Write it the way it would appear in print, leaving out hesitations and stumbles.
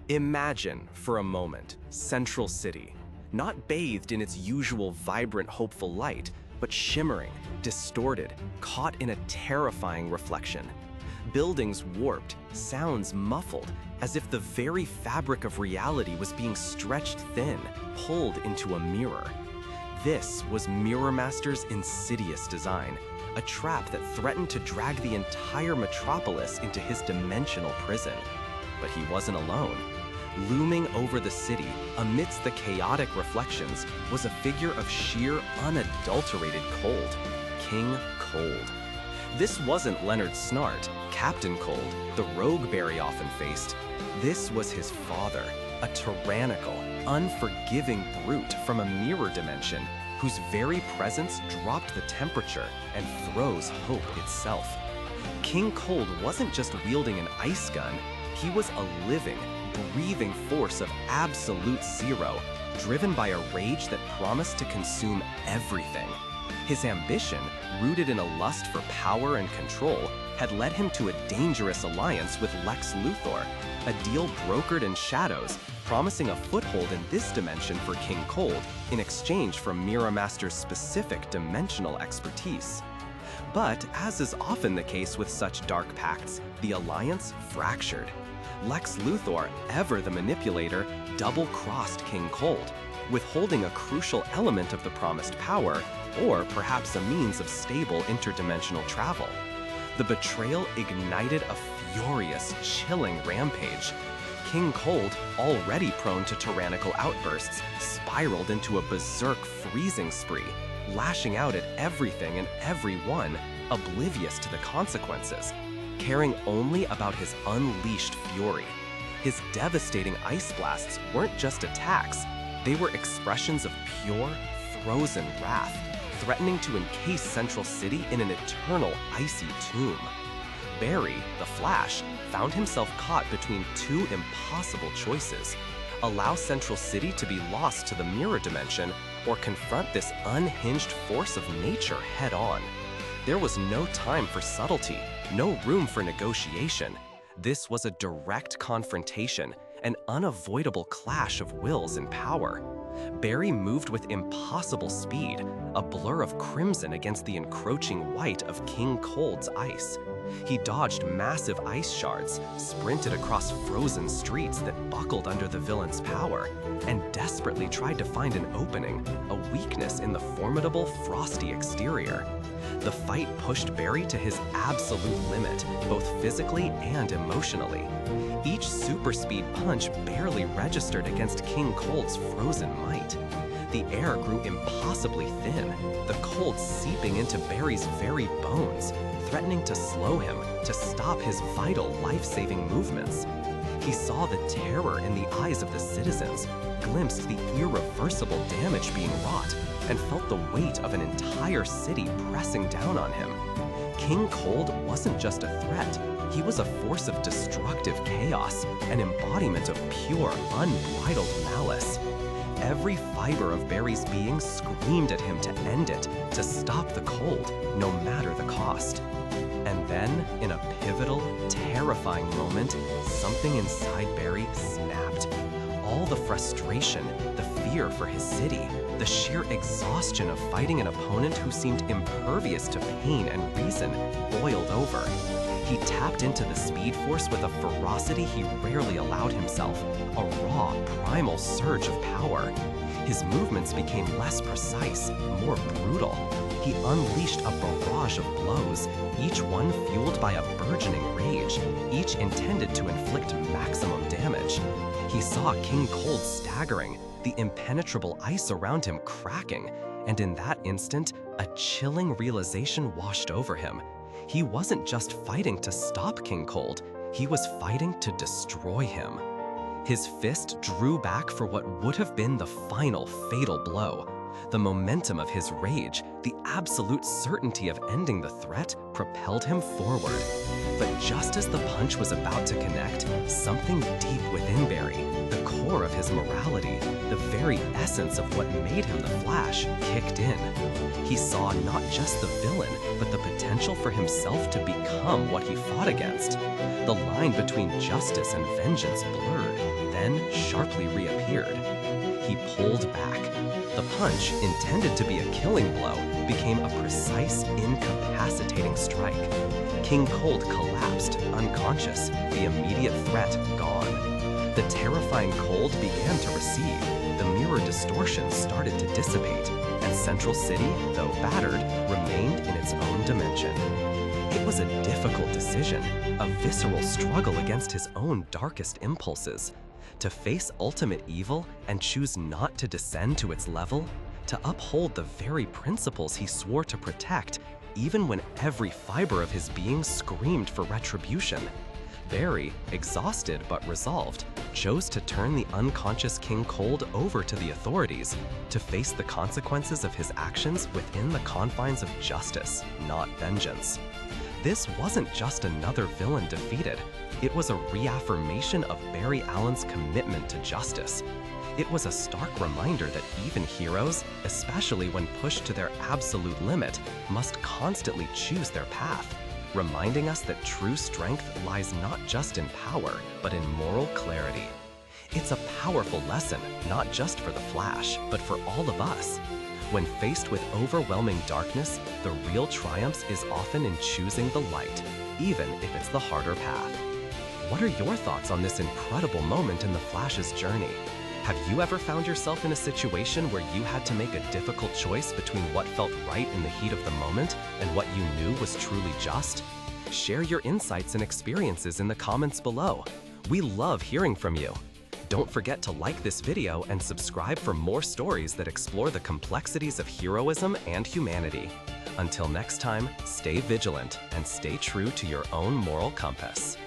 Imagine, for a moment, Central City, not bathed in its usual vibrant, hopeful light, but shimmering, distorted, caught in a terrifying reflection. Buildings warped, sounds muffled, as if the very fabric of reality was being stretched thin, pulled into a mirror. This was Mirror Master's insidious design, a trap that threatened to drag the entire metropolis into his dimensional prison. But he wasn't alone. Looming over the city, amidst the chaotic reflections, was a figure of sheer, unadulterated cold, King Cold. This wasn't Leonard Snart, Captain Cold, the rogue Barry often faced. This was his father, a tyrannical, unforgiving brute from a mirror dimension whose very presence dropped the temperature and froze hope itself. King Cold wasn't just wielding an ice gun, he was a living, breathing force of absolute zero, driven by a rage that promised to consume everything. His ambition, rooted in a lust for power and control, had led him to a dangerous alliance with Lex Luthor, a deal brokered in shadows, promising a foothold in this dimension for King Cold in exchange for Mirror Master's specific dimensional expertise. But, as is often the case with such dark pacts, the alliance fractured. Lex Luthor, ever the manipulator, double-crossed King Cold, withholding a crucial element of the promised power, or perhaps a means of stable interdimensional travel. The betrayal ignited a furious, chilling rampage. King Cold, already prone to tyrannical outbursts, spiraled into a berserk freezing spree, lashing out at everything and everyone, oblivious to the consequences, caring only about his unleashed fury. His devastating ice blasts weren't just attacks, they were expressions of pure, frozen wrath, threatening to encase Central City in an eternal icy tomb. Barry, the Flash, found himself caught between two impossible choices: allow Central City to be lost to the mirror dimension, or confront this unhinged force of nature head-on. There was no time for subtlety, no room for negotiation. This was a direct confrontation, an unavoidable clash of wills and power. Barry moved with impossible speed, a blur of crimson against the encroaching white of King Cold's ice. He dodged massive ice shards, sprinted across frozen streets that buckled under the villain's power, and desperately tried to find an opening, a weakness in the formidable, frosty exterior. The fight pushed Barry to his absolute limit, both physically and emotionally. Each super speed punch barely registered against King Cold's frozen might. The air grew impossibly thin, the cold seeping into Barry's very bones, threatening to slow him, to stop his vital, life-saving movements. He saw the terror in the eyes of the citizens, glimpsed the irreversible damage being wrought, and felt the weight of an entire city pressing down on him. King Cold wasn't just a threat, he was a force of destructive chaos, an embodiment of pure, unbridled malice. Every fiber of Barry's being screamed at him to end it, to stop the cold, no matter the cost. And then, in a pivotal, terrifying moment, something inside Barry snapped. All the frustration, the fear for his city, the sheer exhaustion of fighting an opponent who seemed impervious to pain and reason, boiled over. He tapped into the Speed Force with a ferocity he rarely allowed himself, a raw, primal surge of power. His movements became less precise, more brutal. He unleashed a barrage of blows, each one fueled by a burgeoning rage, each intended to inflict maximum damage. He saw King Cold staggering, the impenetrable ice around him cracking, and in that instant, a chilling realization washed over him. He wasn't just fighting to stop King Cold, he was fighting to destroy him. His fist drew back for what would have been the final fatal blow. The momentum of his rage, the absolute certainty of ending the threat, propelled him forward. But just as the punch was about to connect, something deep within Barry, the core of his morality, the very essence of what made him the Flash, kicked in. He saw not just the villain, but the potential for himself to become what he fought against. The line between justice and vengeance blurred. then sharply reappeared. He pulled back. The punch, intended to be a killing blow, became a precise, incapacitating strike. King Cold collapsed, unconscious, the immediate threat gone. The terrifying cold began to recede, the mirror distortion started to dissipate, and Central City, though battered, remained in its own dimension. It was a difficult decision, a visceral struggle against his own darkest impulses. To face ultimate evil and choose not to descend to its level, to uphold the very principles he swore to protect, even when every fiber of his being screamed for retribution. Barry, exhausted but resolved, chose to turn the unconscious King Cold over to the authorities to face the consequences of his actions within the confines of justice, not vengeance. This wasn't just another villain defeated. It was a reaffirmation of Barry Allen's commitment to justice. It was a stark reminder that even heroes, especially when pushed to their absolute limit, must constantly choose their path, reminding us that true strength lies not just in power, but in moral clarity. It's a powerful lesson, not just for the Flash, but for all of us. When faced with overwhelming darkness, the real triumph is often in choosing the light, even if it's the harder path. What are your thoughts on this incredible moment in the Flash's journey? Have you ever found yourself in a situation where you had to make a difficult choice between what felt right in the heat of the moment and what you knew was truly just? Share your insights and experiences in the comments below. We love hearing from you. Don't forget to like this video and subscribe for more stories that explore the complexities of heroism and humanity. Until next time, stay vigilant and stay true to your own moral compass.